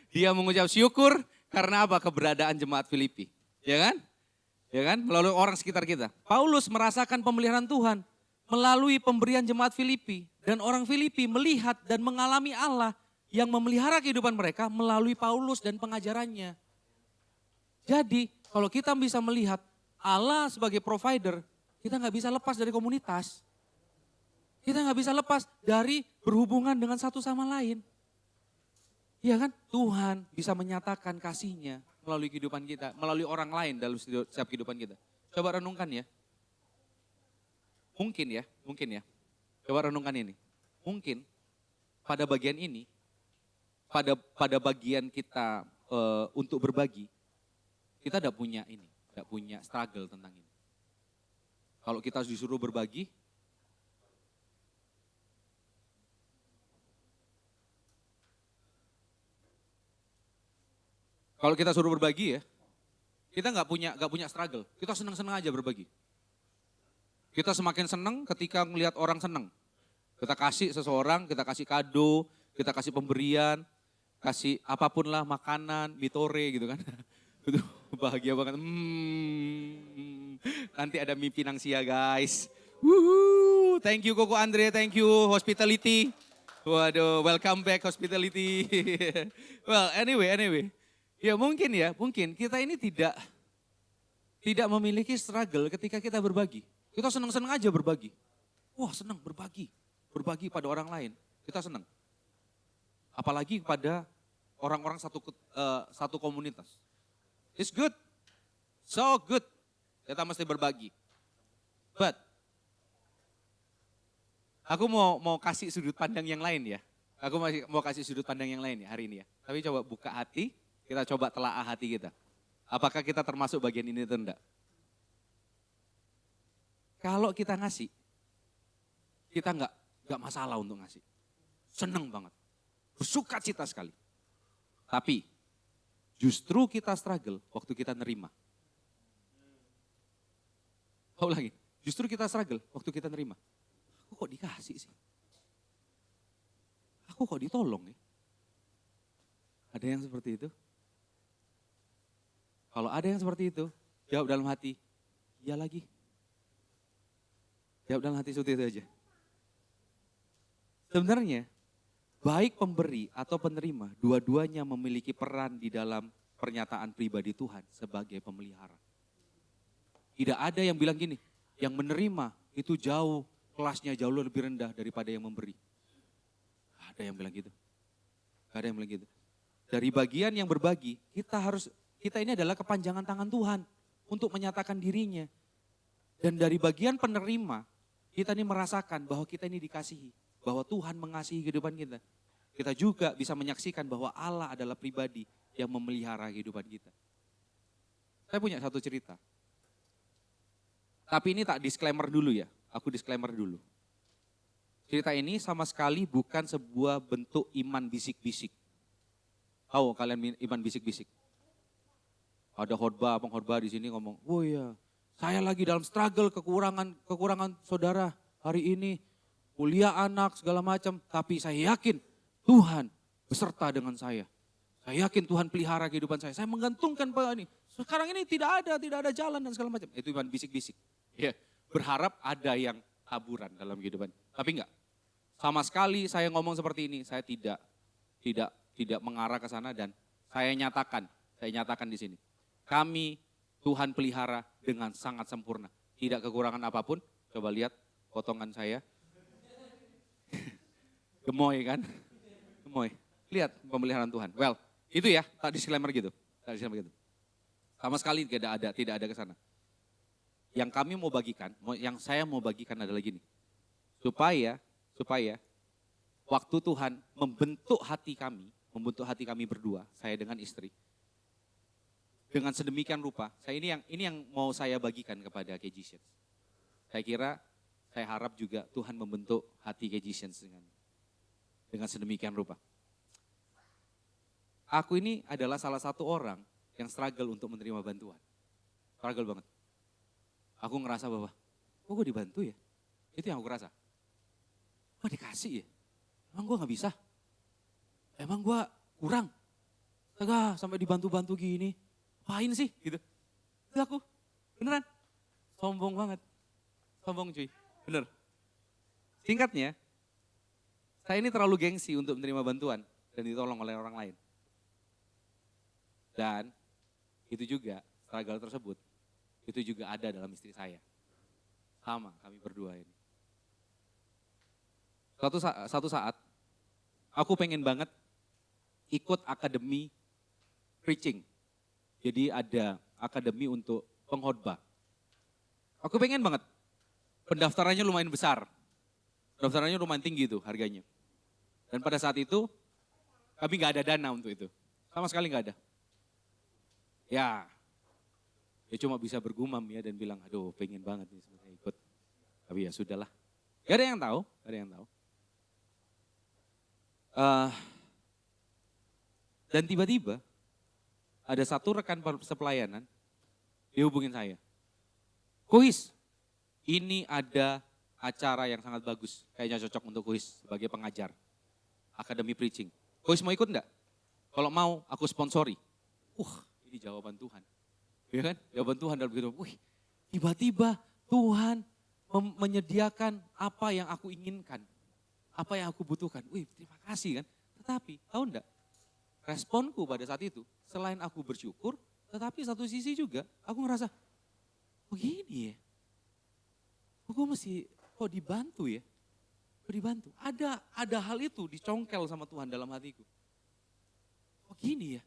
Dia mengucap syukur karena apa? Keberadaan jemaat Filipi. Ya kan? Ya kan? Melalui orang sekitar kita. Paulus merasakan pemeliharaan Tuhan melalui pemberian jemaat Filipi. Dan orang Filipi melihat dan mengalami Allah yang memelihara kehidupan mereka melalui Paulus dan pengajarannya. Jadi kalau kita bisa melihat Allah sebagai provider, kita nggak bisa lepas dari komunitas. Kita nggak bisa lepas dari berhubungan dengan satu sama lain. Iya kan? Tuhan bisa menyatakan kasih-Nya melalui kehidupan kita, melalui orang lain dalam setiap kehidupan kita. Coba renungkan ya. Mungkin ya. Coba renungkan ini. Mungkin pada bagian ini, pada bagian kita untuk berbagi, kita tidak punya ini, tidak punya struggle tentang ini. Kalau kita disuruh berbagi, ya, kita nggak punya struggle. Kita senang-senang aja berbagi. Kita semakin senang ketika melihat orang senang. Kita kasih seseorang, kita kasih kado, kita kasih pemberian, kasih apapun lah, makanan, mitore gitu kan. Itu bahagia banget. Nanti ada mie Pinang Sia guys. Woohoo, thank you Koko Andre, thank you hospitality. Waduh, welcome back hospitality. Well, anyway. Ya mungkin kita ini tidak memiliki struggle ketika kita berbagi. Kita senang-senang aja berbagi. Wah senang berbagi pada orang lain. Kita senang. Apalagi pada orang-orang satu komunitas. It's good, so good. Kita mesti berbagi. But aku mau kasih sudut pandang yang lain ya. Aku masih mau kasih sudut pandang yang lain ya hari ini ya. Tapi coba buka hati, kita coba telaah hati kita. Apakah kita termasuk bagian ini atau enggak? Kalau kita ngasih, kita enggak masalah untuk ngasih. Seneng banget. Bersuka cita sekali. Tapi justru kita struggle waktu kita nerima. Lagi, justru kita struggle waktu kita nerima. Aku kok dikasih sih? Aku kok ditolong ya? Ada yang seperti itu? Kalau ada yang seperti itu, jawab dalam hati, iya lagi. Jawab dalam hati seperti itu aja. Sebenarnya, baik pemberi atau penerima, dua-duanya memiliki peran di dalam pernyataan pribadi Tuhan sebagai pemelihara. Tidak ada yang bilang gini, yang menerima itu jauh, kelasnya jauh lebih rendah daripada yang memberi. Gak ada yang bilang gitu. Gak ada yang bilang gitu. Dari bagian yang berbagi, kita ini adalah kepanjangan tangan Tuhan untuk menyatakan dirinya. Dan dari bagian penerima, kita ini merasakan bahwa kita ini dikasihi. Bahwa Tuhan mengasihi kehidupan kita. Kita juga bisa menyaksikan bahwa Allah adalah pribadi yang memelihara kehidupan kita. Saya punya satu cerita. Tapi ini tak disclaimer dulu ya, aku disclaimer dulu. Cerita ini sama sekali bukan sebuah bentuk iman bisik-bisik. Tahu kalian iman bisik-bisik? Ada pengkhotbah di sini ngomong, oh iya, saya lagi dalam struggle kekurangan saudara hari ini, kuliah anak segala macam, tapi saya yakin Tuhan beserta dengan saya. Saya yakin Tuhan pelihara kehidupan saya. Saya menggantungkan pada ini. Sekarang ini tidak ada jalan dan segala macam. Itu iman bisik-bisik. Ya, berharap ada yang taburan dalam kehidupan. Tapi enggak. Sama sekali saya ngomong seperti ini, saya tidak mengarah ke sana dan saya nyatakan di sini. Kami Tuhan pelihara dengan sangat sempurna. Tidak kekurangan apapun. Coba lihat potongan saya. Gemoy kan? Gemoy. Lihat pemeliharaan Tuhan. Well, itu ya, tak disclaimer gitu. Sama sekali tidak ada ke sana. Yang kami mau bagikan, yang saya mau bagikan adalah gini. Supaya waktu Tuhan membentuk hati kami berdua, saya dengan istri. Dengan sedemikian rupa, ini yang mau saya bagikan kepada KG-Shians. Saya harap juga Tuhan membentuk hati KG-Shians dengan sedemikian rupa. Aku ini adalah salah satu orang yang struggle untuk menerima bantuan. Struggle banget. Aku ngerasa bahwa, kok gue dibantu ya? Itu yang aku rasa. Kok dikasih ya? Emang gue gak bisa? Emang gue kurang? Enggak, sampai dibantu-bantu gini. Apain sih? Gitu. Itu aku. Beneran. Sombong banget. Sombong cuy. Bener. Singkatnya, saya ini terlalu gengsi untuk menerima bantuan dan ditolong oleh orang lain. Dan itu juga, struggle tersebut, itu juga ada dalam istri saya. Sama kami berdua ini. Satu saat, aku pengen banget ikut akademi preaching. Jadi ada akademi untuk pengkhotbah. Aku pengen banget. Pendaftarannya lumayan besar. Pendaftarannya lumayan tinggi tuh harganya. Dan pada saat itu, kami gak ada dana untuk itu. Sama sekali gak ada. Ya cuma bisa bergumam ya dan bilang, aduh pengen banget nih sebenarnya ikut. Tapi ya sudahlah. Gak ada yang tahu. Dan tiba-tiba ada satu rekan sepelayanan, dia hubungin saya. Kuis, ini ada acara yang sangat bagus, kayaknya cocok untuk Kuis sebagai pengajar. Akademi Preaching. Kuis mau ikut enggak? Kalau mau, aku sponsori. Ini jawaban Tuhan. Ya kan? Jawaban Tuhan dalam kehidupan. Tiba-tiba Tuhan menyediakan apa yang aku inginkan. Apa yang aku butuhkan. Terima kasih kan. Tetapi, tahu enggak? Responku pada saat itu, selain aku bersyukur, tetapi satu sisi juga aku ngerasa, gini ya. Kok mesti, dibantu ya? Kok dibantu? Ada hal itu dicongkel sama Tuhan dalam hatiku. Gini ya?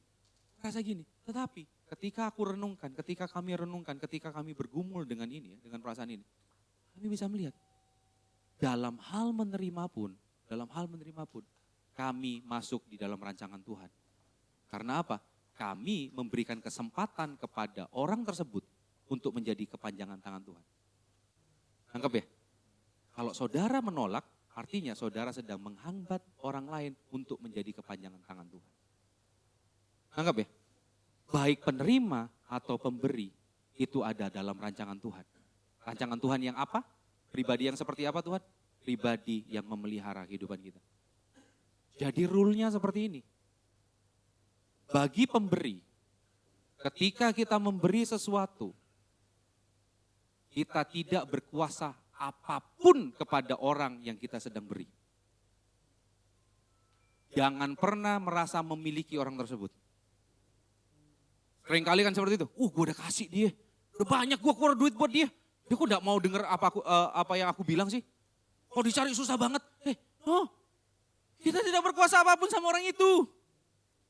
Rasa gini. Tetapi ketika kami renungkan, ketika kami bergumul dengan ini, dengan perasaan ini, kami bisa melihat dalam hal menerima pun, kami masuk di dalam rancangan Tuhan. Karena apa? kami memberikan kesempatan kepada orang tersebut untuk menjadi kepanjangan tangan Tuhan. Anggap ya, kalau saudara menolak, artinya saudara sedang menghambat orang lain untuk menjadi kepanjangan tangan Tuhan. Anggap ya, baik penerima atau pemberi itu ada dalam rancangan Tuhan. Rancangan Tuhan yang apa? Pribadi yang seperti apa Tuhan? Pribadi yang memelihara kehidupan kita. Jadi rule-nya seperti ini. Bagi pemberi, ketika kita memberi sesuatu, kita tidak berkuasa apapun kepada orang yang kita sedang beri. Jangan pernah merasa memiliki orang tersebut. Seringkali kan seperti itu. Gue udah kasih dia, udah banyak gue keluar duit buat dia. Dia kok gak mau denger apa yang aku bilang sih? Kalau dicari susah banget. Kita tidak berkuasa apapun sama orang itu.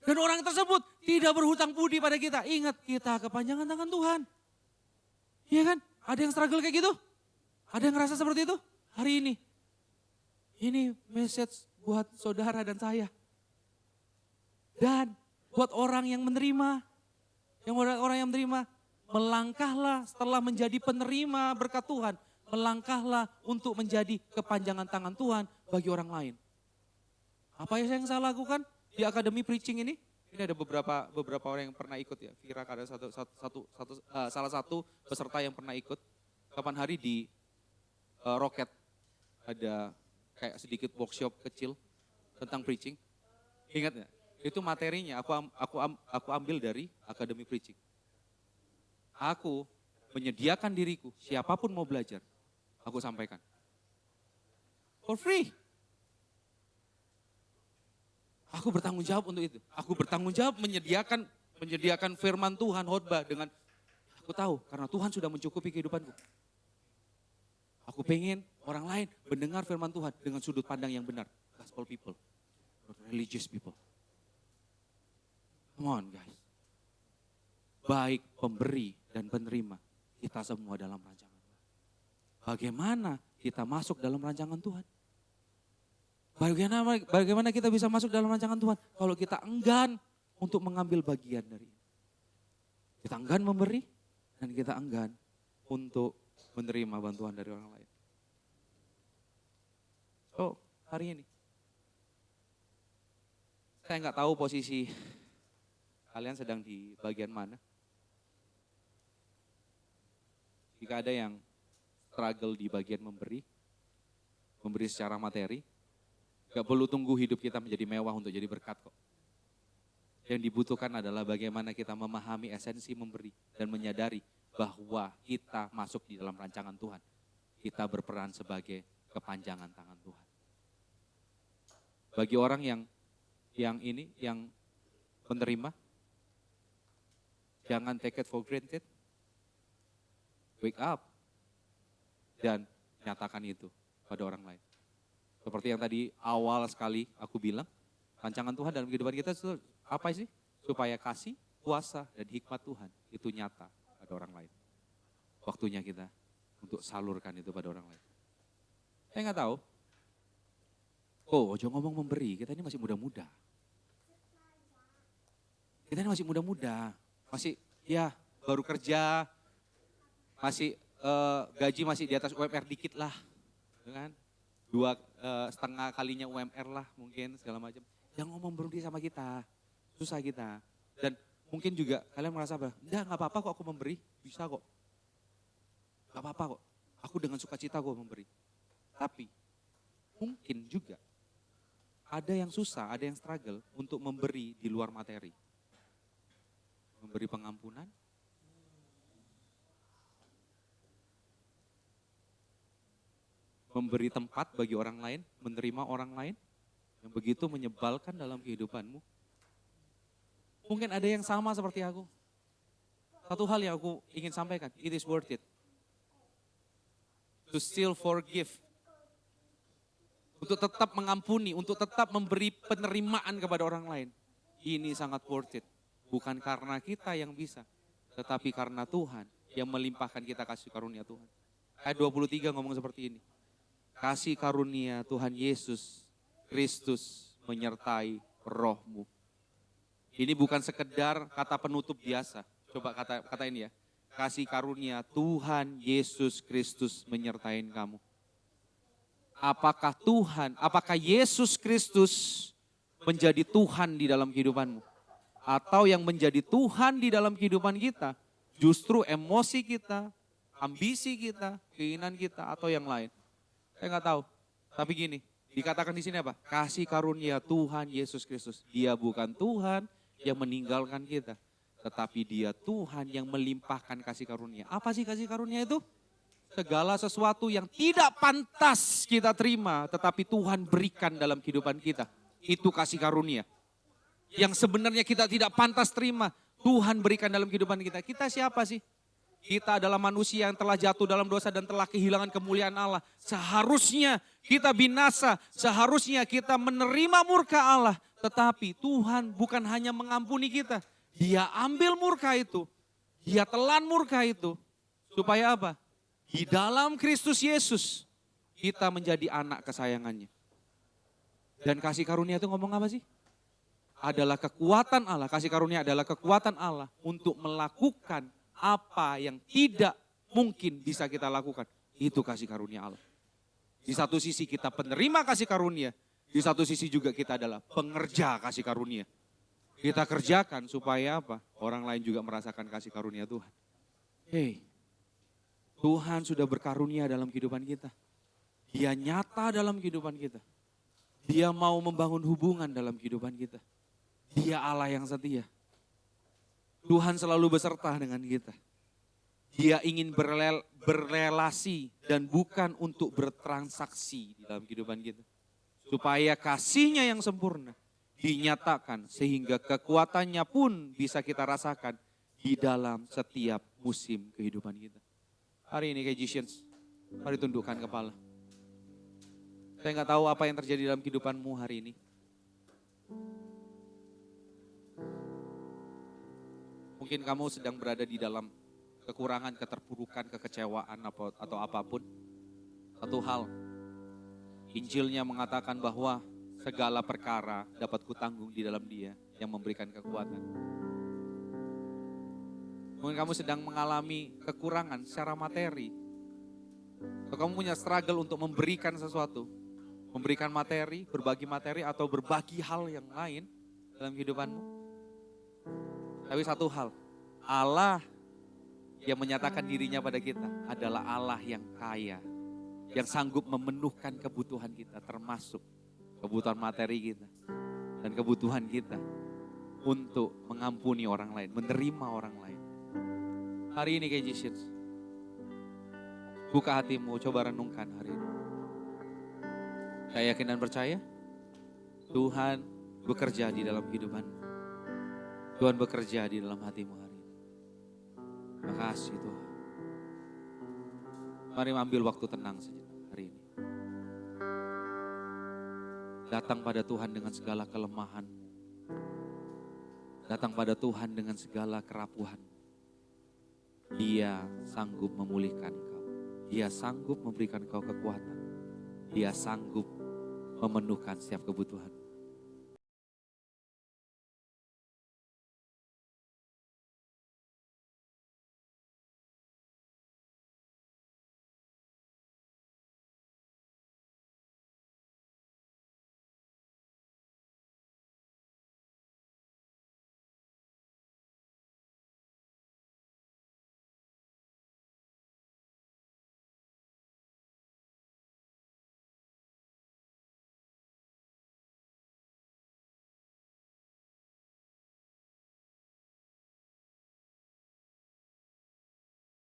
Dan orang tersebut tidak berhutang budi pada kita. Ingat, kita kepanjangan tangan Tuhan. Iya kan? Ada yang struggle kayak gitu? Ada yang ngerasa seperti itu? Hari ini. Ini message buat saudara dan saya. Dan buat orang yang menerima. Orang yang menerima. Melangkahlah setelah menjadi penerima berkat Tuhan. Melangkahlah untuk menjadi kepanjangan tangan Tuhan bagi orang lain. Apa yang saya lakukan di Akademi Preaching ini? Ini ada beberapa orang yang pernah ikut ya. Vira ada salah satu peserta yang pernah ikut. Kapan hari di Rocket ada kayak sedikit workshop kecil tentang preaching. Ingat nggak? Itu materinya aku ambil dari Akademi Preaching. Aku menyediakan diriku, siapapun mau belajar, aku sampaikan. For free. Aku bertanggung jawab untuk itu. Aku bertanggung jawab menyediakan firman Tuhan, khotbah dengan aku tahu karena Tuhan sudah mencukupi kehidupanku. Aku pengen orang lain mendengar firman Tuhan dengan sudut pandang yang benar. Gospel people, not religious people. Come on guys. Baik pemberi dan penerima, kita semua dalam rancangan Tuhan. Bagaimana kita masuk dalam rancangan Tuhan? Bagaimana kita bisa masuk dalam rancangan Tuhan? Kalau kita enggan untuk mengambil bagian dari ini. Kita enggan memberi dan kita enggan untuk menerima bantuan dari orang lain. So, hari ini. Saya nggak tahu posisi kalian sedang di bagian mana. Jika ada yang struggle di bagian memberi secara materi, gak perlu tunggu hidup kita menjadi mewah untuk jadi berkat kok. Yang dibutuhkan adalah bagaimana kita memahami esensi memberi dan menyadari bahwa kita masuk di dalam rancangan Tuhan. Kita berperan sebagai kepanjangan tangan Tuhan. Bagi orang yang menerima, jangan take it for granted. Wake up dan nyatakan itu pada orang lain. Seperti yang tadi awal sekali aku bilang, rancangan Tuhan dalam kehidupan kita itu apa sih? Supaya kasih, kuasa, dan hikmat Tuhan itu nyata pada orang lain. Waktunya kita untuk salurkan itu pada orang lain. Saya nggak tahu. Ojo ngomong memberi, kita ini masih muda-muda. Kita ini masih muda-muda, masih ya baru kerja, masih gaji masih di atas UMR dikit lah, kan? 2,5 kalinya UMR lah mungkin segala macam. Yang ngomong berhenti sama kita, susah kita. Dan mungkin juga kalian merasa apa? Enggak apa-apa kok aku memberi, bisa kok. Gak apa-apa kok, aku dengan sukacita kok memberi. Tapi mungkin juga ada yang susah, ada yang struggle untuk memberi di luar materi. Memberi pengampunan, memberi tempat bagi orang lain, menerima orang lain yang begitu menyebalkan dalam kehidupanmu. Mungkin ada yang sama seperti aku. Satu hal yang aku ingin sampaikan, it is worth it. To still forgive. Untuk tetap mengampuni, untuk tetap memberi penerimaan kepada orang lain. Ini sangat worth it. Bukan karena kita yang bisa, tetapi karena Tuhan yang melimpahkan kita kasih karunia Tuhan. Ayat 23 ngomong seperti ini. Kasih karunia Tuhan Yesus Kristus menyertai rohmu. Ini bukan sekedar kata penutup biasa. Coba kata ini ya. Kasih karunia Tuhan Yesus Kristus menyertai kamu. Apakah Yesus Kristus menjadi Tuhan di dalam kehidupanmu? Atau yang menjadi Tuhan di dalam kehidupan kita justru emosi kita, ambisi kita, keinginan kita, atau yang lain? Saya nggak tahu. Tapi gini, dikatakan di sini apa? Kasih karunia Tuhan Yesus Kristus. Dia bukan Tuhan yang meninggalkan kita, tetapi Dia Tuhan yang melimpahkan kasih karunia. Apa sih kasih karunia itu? Segala sesuatu yang tidak pantas kita terima, tetapi Tuhan berikan dalam kehidupan kita. Itu kasih karunia. Yang sebenarnya kita tidak pantas terima, Tuhan berikan dalam kehidupan kita. Kita siapa sih? Kita adalah manusia yang telah jatuh dalam dosa dan telah kehilangan kemuliaan Allah. Seharusnya kita binasa, seharusnya kita menerima murka Allah. Tetapi Tuhan bukan hanya mengampuni kita, Dia ambil murka itu, Dia telan murka itu. Supaya apa? Di dalam Kristus Yesus, kita menjadi anak kesayangannya. Dan kasih karunia itu ngomong apa sih? Adalah kekuatan Allah, kasih karunia adalah kekuatan Allah untuk melakukan apa yang tidak mungkin bisa kita lakukan. Itu kasih karunia Allah. Di satu sisi kita penerima kasih karunia, di satu sisi juga kita adalah pengerja kasih karunia. Kita kerjakan supaya apa? Orang lain juga merasakan kasih karunia Tuhan. Hei, Tuhan sudah berkarunia dalam kehidupan kita. Dia nyata dalam kehidupan kita. Dia mau membangun hubungan dalam kehidupan kita. Dia Allah yang setia. Tuhan selalu beserta dengan kita. Dia ingin berrelasi dan bukan untuk bertransaksi di dalam kehidupan kita. Supaya kasihnya yang sempurna dinyatakan sehingga kekuatannya pun bisa kita rasakan di dalam setiap musim kehidupan kita. Hari ini Kejisians, mari tundukkan kepala. Saya nggak tahu apa yang terjadi dalam kehidupanmu hari ini. Mungkin kamu sedang berada di dalam kekurangan, keterpurukan, kekecewaan atau apapun. Satu hal, Injilnya mengatakan bahwa segala perkara dapat kutanggung di dalam Dia yang memberikan kekuatan. Mungkin kamu sedang mengalami kekurangan secara materi. Atau kamu punya struggle untuk memberikan sesuatu. Memberikan materi, berbagi materi atau berbagi hal yang lain dalam kehidupanmu. Tapi satu hal, Allah yang menyatakan dirinya pada kita adalah Allah yang kaya. Yang sanggup memenuhkan kebutuhan kita, termasuk kebutuhan materi kita. Dan kebutuhan kita untuk mengampuni orang lain, menerima orang lain. Hari ini Kejisians, buka hatimu, coba renungkan hari ini. Saya yakin dan percaya, Tuhan bekerja di dalam kehidupanmu. Tuhan bekerja di dalam hatimu hari ini. Terima kasih Tuhan. Mari ambil waktu tenang sejenak hari ini. Datang pada Tuhan dengan segala kelemahan. Datang pada Tuhan dengan segala kerapuhan. Dia sanggup memulihkan kau. Dia sanggup memberikan kau kekuatan. Dia sanggup memenuhkan setiap kebutuhan.